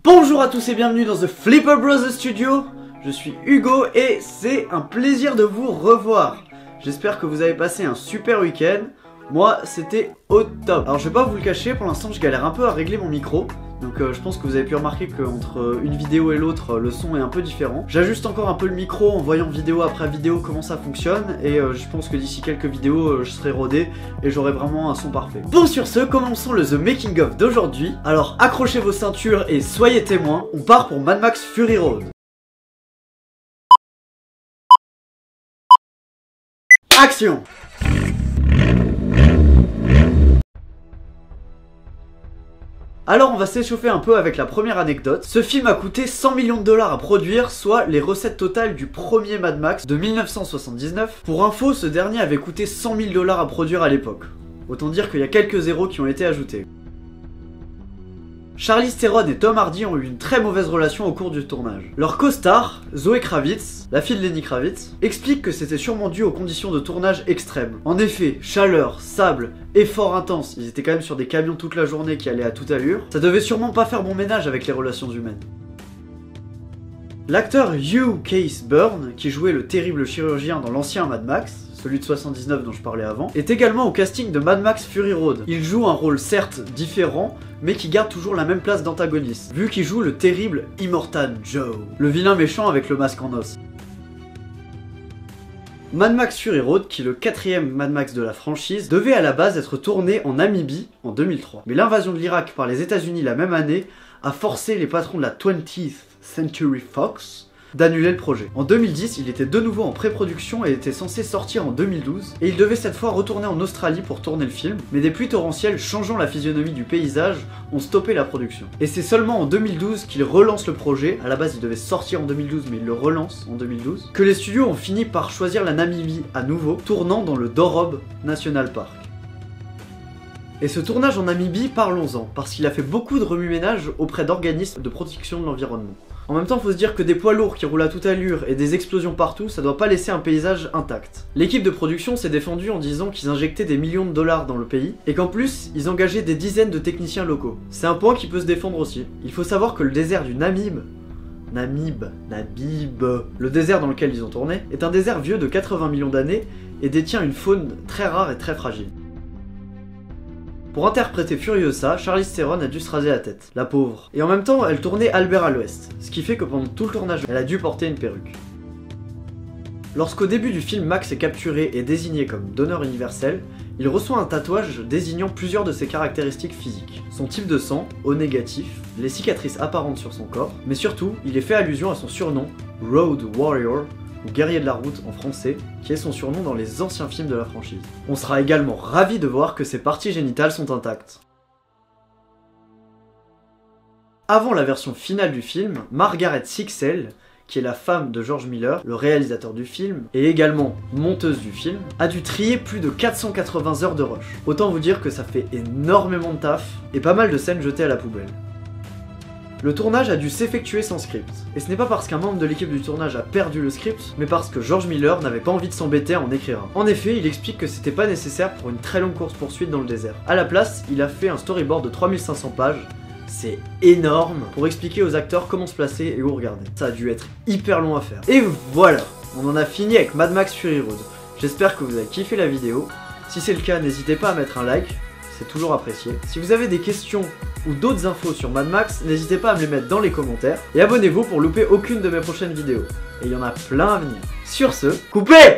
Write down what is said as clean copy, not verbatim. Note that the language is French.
Bonjour à tous et bienvenue dans The Flipper Brothers Studio. Je suis Hugo et c'est un plaisir de vous revoir. J'espère que vous avez passé un super week-end. Moi, c'était au top. Alors je vais pas vous le cacher, pour l'instant je galère un peu à régler mon micro. Donc je pense que vous avez pu remarquer qu'entre une vidéo et l'autre, le son est un peu différent. J'ajuste encore un peu le micro en voyant vidéo après vidéo comment ça fonctionne. Et je pense que d'ici quelques vidéos, je serai rodé et j'aurai vraiment un son parfait. Bon, sur ce, commençons le The Making of d'aujourd'hui. Alors accrochez vos ceintures et soyez témoins. On part pour Mad Max Fury Road. Action! Alors on va s'échauffer un peu avec la première anecdote. Ce film a coûté 100 millions de dollars à produire, soit les recettes totales du premier Mad Max de 1979. Pour info, ce dernier avait coûté 100 000 dollars à produire à l'époque. Autant dire qu'il y a quelques zéros qui ont été ajoutés. Charlize Theron et Tom Hardy ont eu une très mauvaise relation au cours du tournage. Leur co-star, Zoe Kravitz, la fille de Lenny Kravitz, explique que c'était sûrement dû aux conditions de tournage extrêmes. En effet, chaleur, sable, effort intense, ils étaient quand même sur des camions toute la journée qui allaient à toute allure, ça devait sûrement pas faire bon ménage avec les relations humaines. L'acteur Hugh Case Byrne, qui jouait le terrible chirurgien dans l'ancien Mad Max, celui de 79 dont je parlais avant, est également au casting de Mad Max Fury Road. Il joue un rôle certes différent, mais qui garde toujours la même place d'antagoniste, vu qu'il joue le terrible Immortan Joe, le vilain méchant avec le masque en os. Mad Max Fury Road, qui est le quatrième Mad Max de la franchise, devait à la base être tourné en Namibie en 2003. Mais l'invasion de l'Irak par les États-Unis la même année a forcé les patrons de la 20th Century Fox d'annuler le projet. En 2010, il était de nouveau en pré-production et était censé sortir en 2012, et il devait cette fois retourner en Australie pour tourner le film, mais des pluies torrentielles changeant la physionomie du paysage ont stoppé la production. Et c'est seulement en 2012 qu'il relance le projet, à la base il devait sortir en 2012 mais il le relance en 2012, que les studios ont fini par choisir la Namibie à nouveau, tournant dans le Dorob National Park. Et ce tournage en Namibie, parlons-en, parce qu'il a fait beaucoup de remue-ménage auprès d'organismes de protection de l'environnement. En même temps, faut se dire que des poids lourds qui roulent à toute allure et des explosions partout, ça doit pas laisser un paysage intact. L'équipe de production s'est défendue en disant qu'ils injectaient des millions de dollars dans le pays, et qu'en plus, ils engageaient des dizaines de techniciens locaux. C'est un point qui peut se défendre aussi. Il faut savoir que le désert du Namib, le désert dans lequel ils ont tourné, est un désert vieux de 80 millions d'années et détient une faune très rare et très fragile. Pour interpréter Furiosa, Charlize Theron a dû se raser la tête, la pauvre. Et en même temps, elle tournait Albert à l'ouest, ce qui fait que pendant tout le tournage, elle a dû porter une perruque. Lorsqu'au début du film, Max est capturé et désigné comme donneur universel, il reçoit un tatouage désignant plusieurs de ses caractéristiques physiques. Son type de sang, O négatif, les cicatrices apparentes sur son corps, mais surtout, il est fait allusion à son surnom, Road Warrior, ou guerrier de la route en français, qui est son surnom dans les anciens films de la franchise. On sera également ravis de voir que ses parties génitales sont intactes. Avant la version finale du film, Margaret Sixel, qui est la femme de George Miller, le réalisateur du film, et également monteuse du film, a dû trier plus de 480 heures de rush. Autant vous dire que ça fait énormément de taf, et pas mal de scènes jetées à la poubelle. Le tournage a dû s'effectuer sans script. Et ce n'est pas parce qu'un membre de l'équipe du tournage a perdu le script, mais parce que George Miller n'avait pas envie de s'embêter à en écrire un. En effet, il explique que c'était pas nécessaire pour une très longue course-poursuite dans le désert. À la place, il a fait un storyboard de 3500 pages, c'est énorme, pour expliquer aux acteurs comment se placer et où regarder. Ça a dû être hyper long à faire. Et voilà, on en a fini avec Mad Max Fury Road. J'espère que vous avez kiffé la vidéo. Si c'est le cas, n'hésitez pas à mettre un like, c'est toujours apprécié. Si vous avez des questions ou d'autres infos sur Mad Max, n'hésitez pas à me les mettre dans les commentaires. Et abonnez-vous pour louper aucune de mes prochaines vidéos. Et il y en a plein à venir. Sur ce, coupez!